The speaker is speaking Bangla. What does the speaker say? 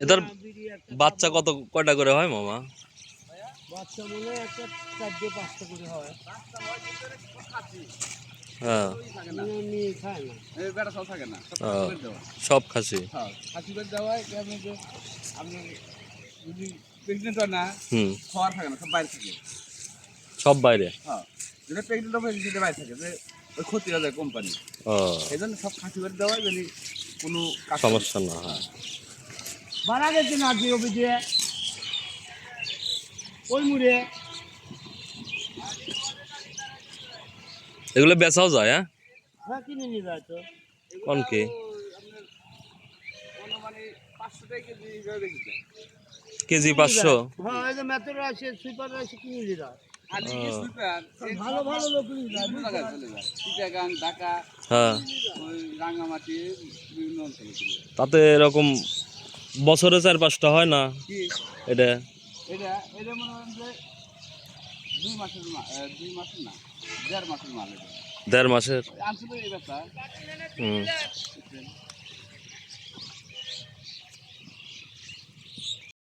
এটার বাচ্চা কয়টা করে হয় মামা? বাচ্চা মনে হয় একটা 4-5টা করে হয়। হ্যাঁ, এমনি খায় না। এই বেটা সব থাকে না, সব ও, খাসি দেওয়া। সব খাসি। হ্যাঁ, খাসি দেওয়ায় কেমন যে আপনি যদি প্রেগনেন্ট হয় না, হুম, খাওয়ার থাকে না, সব বাইরে থাকে। সব বাইরে। হ্যাঁ, যেটা প্রেগনেন্ট হবে সেটা বাইরে থাকে, যে ওই ক্ষতি হয়ে যায় কোম্পানি। ও, এই জন্য সব খাসি বের দেওয়ায় যদি কোনো কাজ করে। সমস্যা না হয়। মারা গেছে না কি ওই দিয়ে ওই মুড়ে এগুলো বেচাও যায়? হ্যাঁ, হ্যাঁ কিনে নিয়ে যায় তো। কোন কি? আপনার অনুমানে 500 টাকা কেজি হিসাবে বেশি যায়। কেজি 500? হ্যাঁ এই যে মেথর আছে সুইপার আছে কিনে নিয়ে যায়। আর কি সুইপার ভালো ভালো লোক নিয়ে যায়। বিভিন্ন জায়গায় চলে যায়, চিটাগাং, ঢাকা, হ্যাঁ, ওই রাঙ্গামাটি, বিভিন্ন অঞ্চলে চলে যায়। তাতে এরকম বছরে 4-5টা হয় না কি এটা? এটা এটা মনে করেন যে 2 মাসের না, 1.5 মাসের মাল। এটা 1.5 মাসের? আনছিল এই ব্যাপার। হুম।